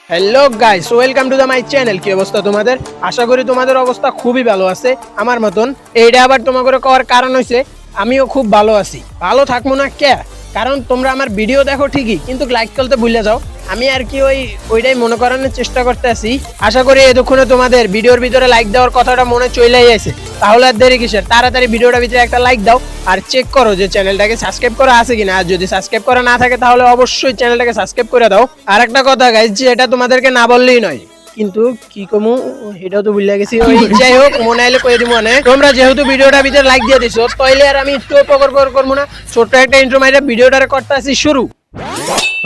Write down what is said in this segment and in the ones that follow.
Hello guys, welcome to my channel. কি অবস্থা তোমাদের? আশা করি তোমাদের অবস্থা খুবই ভালো আছে আমার মতন। এইটা আবার তোমাদের করার কারণ হইছে আমিও খুব ভালো আছি। ভালো থাকবো না কে? কারণ তোমরা আমার ভিডিও দেখো ঠিকই, কিন্তু লাইক করতে ভুলে যাও। আমি আর কি ওইটাই মনে করানোর চেষ্টা করতে আছি। আশা করি এতক্ষণে তোমাদের ভিডিওর ভিতরে লাইক দেওয়ার কথাটা মনে চলেই আছে। তাহলে আর দেরি কিসের? তাড়াতাড়ি ভিডিওটার ভিতরে একটা লাইক দাও আর চেক করো যে চ্যানেলটাকে সাবস্ক্রাইব করা আছে কিনা। আর যদি সাবস্ক্রাইব করা না থাকে তাহলে অবশ্যই চ্যানেলটাকে সাবস্ক্রাইব করে দাও। আর একটা কথা গাইস, যে এটা তোমাদেরকে না বললেই নয়, কিন্তু কি কমু এটাও তো ভুলে গেছি। যাই হোক, মনে আইলে কই দিমু। মানে তোমরা যেহেতু ভিডিওটা ভিতরে লাইক দিয়ে দিছো, তাইলে আর আমি একটু পকর করবো না। ছোট্ট একটা ইন্ট্রো মাইরা ভিডিওটা করতে আসি শুরু।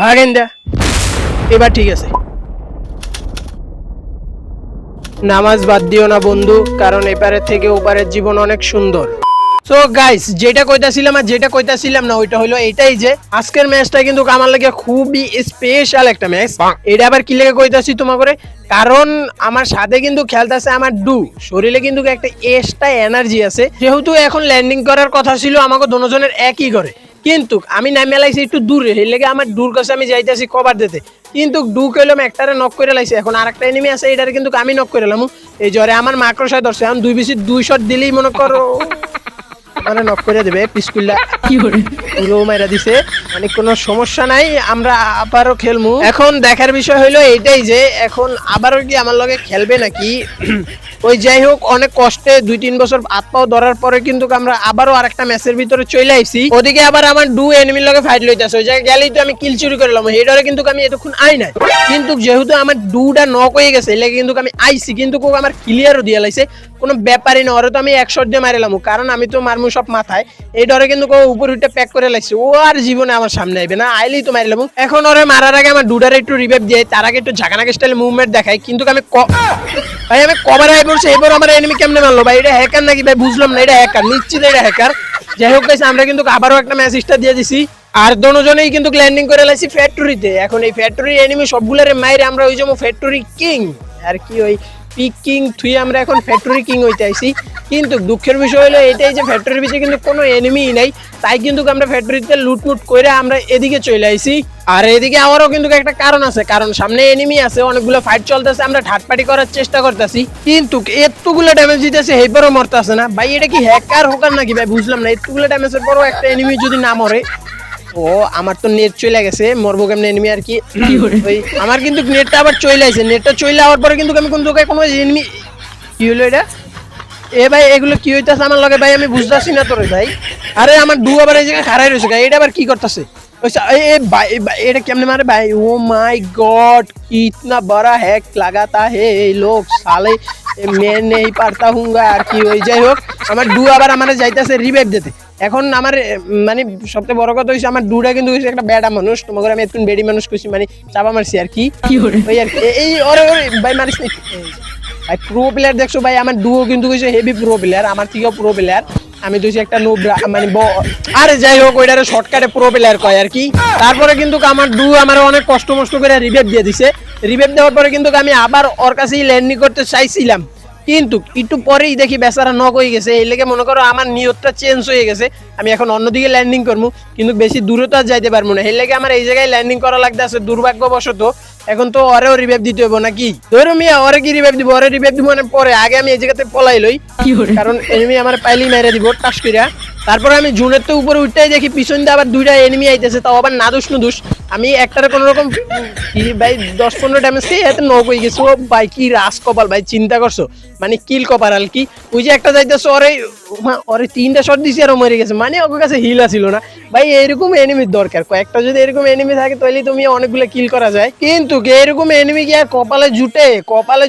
ভাগেন দা, এবার ঠিক আছে। নামাজ বাদ দিও না বন্ধু, কারণ এপারের থেকে ওপারের জীবন অনেক সুন্দর। সো গাইস, যেটা কইতাছিলাম না ওইটা হলো এইটাই যে আজকের ম্যাচটা কিন্তু আমার লাগে খুবই স্পেশাল একটা ম্যাচ। এটা আবার কি লেগে কইতাছি তোমাকে, কারণ আমার সাথে কিন্তু খেলতেছে আমার ডু। শরীরে কিন্তু একটা এক্সট্রা এনার্জি আছে। যেহেতু এখন ল্যান্ডিং করার কথা ছিল আমাকে দুজনের একই করে, কিন্তু আমি নামে লাইছি একটু দূরে। এই লেগে আমার দূর কাছে আমি যাইতেছি কভার দিতে, কিন্তু ডু কইলাম একটারে নক করে লাইছে। এখন আরেকটা এনিমি আছে, এটারে কিন্তু আমি নক করে লাম। এই জ্বরে আমার মাকড়সায় ধরছে। এখন 2 শট দিলেই মনে করো মানে নক করে দেবে। পিসকুল্লা কি করে পুরো মাইরা দিছে, মানে কোনো সমস্যা নাই। আমরা আবারও খেলমু। এখন দেখার বিষয় হইলো এইটাই যে এখন আবারও কি আমার লগে খেলবে নাকি। ওই যাই হোক, অনেক কষ্টে 2-3 বছর হাত পাও ধরার পরে কিন্তু আমরা আবারও আরেকটা ম্যাচের ভিতরে চলে আইছি। ওদিকে আবার আমার ডু এনিমির লগে ফাইট লইতাছে। ওই জায়গায় গেলেই তো আমি কিল চুরি করলাম। হেডারে কিন্তু আমি এতক্ষণ আই নাই, কিন্তু যেহেতু আমার ডুটা নক হয়ে গেছে এলাকা কিন্তু আমি আইছি, কিন্তু আমার ক্লিয়ারও দিয়ে লাইছে। কোনো ব্যাপারই না। ওরে তো আমি 1 শট দিয়ে মারিলাম, কারণ আমি তো মারমু সব মাথায়। এই ডরে কিন্তু উপর উঠে প্যাক করে লাগছে। ও আর জীবনে আমার সামনে আইবে না, আইলেই তো মারিলাম। এখন ওরে মারার আগে আমার ডুডারে একটু রিভাইভ দিয়ে তার আগে একটু ঝাঁকানাকে স্টাইলে মুভমেন্ট দেখাই, কিন্তু আমি ভাই আমি কভার আই পড়ছি। এবার আমার এনিমি কেমনে মারলো ভাই? এটা হ্যাকার নাকি ভাই? বুঝলাম না। এটা হ্যাকার, নিশ্চিত এটা হ্যাকার। যাই হোক গাইস, আমরা কিন্তু আবারও একটা ম্যাচ স্টার্ট দিয়ে দিছি। আর দুজনেই কিন্তু ল্যান্ডিং করে লাইছি ফ্যাক্টরিতে। এখন এই ফ্যাক্টরি এনিমি সবগুলোরে মাইরে আমরা ওই যাবো ফ্যাক্টরি কিং। আর কি ওই পিক কিং থুই আমরা এখন ফ্যাক্টরি কিং হইতে আইছি। কিন্তু দুঃখের বিষয় হলো এটাই যে ফ্যাক্টরির ভিতরে কিন্তু কোনো এনিমিই নাই। তাই কিন্তু আমরা ফ্যাক্টরিতে লুটমুট করে আমরা এদিকে চলে আইছি। আর এদিকে আমারও কিন্তু একটা কারণ আছে, কারণ সামনে এনিমি আছে, অনেকগুলো ফাইট চলতেছে। আমরা ঠাটপাটি করার চেষ্টা করতেছি, কিন্তু এতগুলো ড্যামেজ দিতেছে এইবারও মরতেছে না ভাই। এটা কি হ্যাকার হোকার নাকি ভাই? বুঝলাম না। এতগুলো ড্যামেজের পরও একটা এনিমি যদি না মরে। ও আমার তো নেট চলে গেছে, মরবো কেমনে এনিমি আর কি। ওই আমার কিন্তু নেটটা আবার চলে আসে। নেটটা চলে যাওয়ার পরে কিন্তু আমি কোন জায়গায় কোনো এনিমি। কি হলো এটা? এ ভাই এগুলো কি হইতাছে আমার লগে ভাই? আমি বুঝতাছি না তোরে ভাই। আরে আমার ডু আবার এই জায়গায় খাড়াই রয়েছে। এটা আবার কি করতেছে? এটা কেমনে মারে ভাই? ও মাই গড, কিतना बड़ा हैक लगाता है ये लोग साले, मैं नहीं पारता हूँगा আর কি। ওই যাই হোক, আমার ডু আবার আমারে যাইতাছে রিভাইভ দিতে। এখন আমার মানে সবচেয়ে বড় কথা হইছে আমার ডুটা কিন্তু একটা বেডা মানুষ। তোমাকে আমি একটু বেডি মানুষ কইছি, মানে চাপা মারছি আর কি। ওই আর এই ওরে ভাই মারিস নি ভাই। প্রো প্লেয়ার দেখছো ভাই? আমার ডুও কিন্তু কইছে হেভি প্রো প্লেয়ার, আমার থেকেও প্রো প্লেয়ার। আমি তো একটা নুব মানে আরে যাই হোক, ওইটারে শর্টকাটে প্রো প্লেয়ার কয় আর কি। তারপরে কিন্তু আমার ডু আমার অনেক কষ্ট মষ্ট করে রিভাইভ দিয়ে দিছে। রিভাইভ দেওয়ার পরে কিন্তু আমি আবার ওর কাছেই ল্যান্ডিং করতে চাইছিলাম, কিন্তু একটু পরেই দেখি বেচারা নক হয়ে গেছে। এই লেগে মনে করো আমার নিয়তটা চেঞ্জ হয়ে গেছে। আমি এখন অন্যদিকে ল্যান্ডিং করবো, কিন্তু বেশি দূরে তো আর যাইতে পারবো না। এই লেগে আমার এই জায়গায় ল্যান্ডিং করা লাগতে আছে দুর্ভাগ্যবশত। এখন তো ওরেও রিভাইভ দিতে হইব নাকি? ধরো মিয়া, ওরে কি রিভাইভ দিব? ওরে রিভাইভ দিব মানে পরে, আগে আমি এই জায়গাতে পলাই লই, কারণ এনিমি আমার পাইলি মেরে দিব টাস কইরা। তারপরে আমি জুনের তো উপরে উঠতেই দেখি পিছন দিয়ে আবার 2টা এনিমি আইতেছে, তাও আবার নাদুস নুদুস। আমি একটারে কোনো রকম কি ভাই 10-15 ড্যামেজ খেয়ে এত নক হয়ে গেছে। ও ভাই কি রাস কপাল ভাই, চিন্তা করছো? মানে কিল কপাল আর কি। ওই যে একটা যাইতেছে ওরে 3টা শট দিছি আর মরে গেছে, মানে ওর কাছে হিল ছিল না ভাই। এরকম এনিমির দরকার কয়েকটা। যদি এরকম এনিমি থাকে তাহলে তুমি অনেকগুলো কিল করা যায়, কিন্তু এরকম এনিমি কি আর কপালে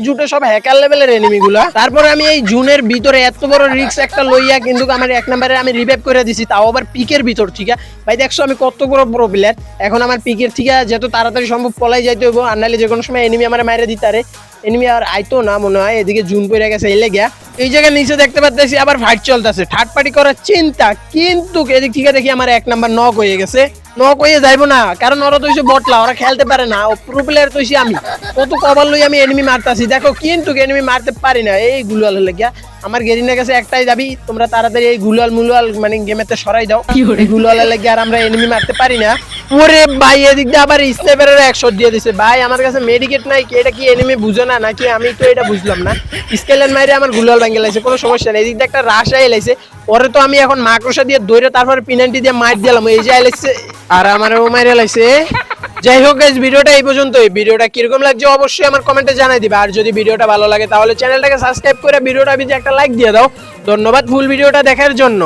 জুটে সব হ্যাকার লেভেলের এনিমি গুলা। তারপরে আমি এই জুনের ভিতরে এত বড় রিস্ক একটা লইয়া কিন্তু আমার 1 নম্বরে আমি রিভাইভ করে দিছি, তাও আবার পিকের ভিতর। ঠিক আছে ভাই, দেখছো আমি কত বড় প্রো প্লেয়ার। এখন আমার পিকের থেকে যত তাড়াতাড়ি সম্ভব পলাই যাইতে হইব, আর নাহলে যে কোনো সময় এনিমি আমার মাইরে দিতারে। এনিমি আর আইতো না মনে হয়। এদিকে জুন পড়ে গেছে এলে গিয়া। এই জায়গায় নিচে দেখতে পাচ্ছি আবার ফাইট চলতেছে, ঠাট পাটি করার চিন্তা। কিন্তু এদিক থেকে দেখি আমার 1 নাম্বার নক হয়ে গেছে। নক হয়ে যাইবো না, কারণ ওরা তো হইছে বটলা, ওরা খেলতে পারে না। ও প্রো প্লেয়ার তো আমি কত কভার লই আমি এনিমি মারতাছি দেখো, কিন্তু এনিমি মারতে পারি না। এই গুলো লাগিয়া আমার গেরিনার কাছে একটাই দাবি, তোমরা তাড়াতাড়ি এই গুলাল মুলাল মানে গেমেতে সরাই দাও, এই গুলালের লাগি আর আমরা এনিমি মারতে পারি না। ওরে ভাই এদিক দিয়ে আবার স্নাইপারের 100 দিয়ে দিছে ভাই, আমার কাছে মেডিকেট নাই, কি এটা কি এনিমি বুঝো না নাকি? আমি তো এটা বুঝলাম না। স্কেলেন মাইরে আমার গুলাল ভাঙে লাইছে, কোনো সমস্যা নেই। এদিক দিয়ে একটা রাশ আই লাইছে, পরে তো আমি এখন মাকড়সা দিয়ে দৌড়ে তারপরে পিনাল্টি দিয়ে মার দিলাম, এই যে আইলাইছে আর আমার ও মাইরে লাইছে। যাই হোক গাইস, ভিডিওটা এই পর্যন্তই। ভিডিওটা কিরকম লাগছে অবশ্যই আমার কমেন্টে জানাই দিবে, আর যদি ভিডিওটা ভালো লাগে তাহলে চ্যানেলটাকে সাবস্ক্রাইব করে ভিডিওটা ভিজে একটা লাইক দিয়ে দাও। ধন্যবাদ ফুল ভিডিওটা দেখার জন্য।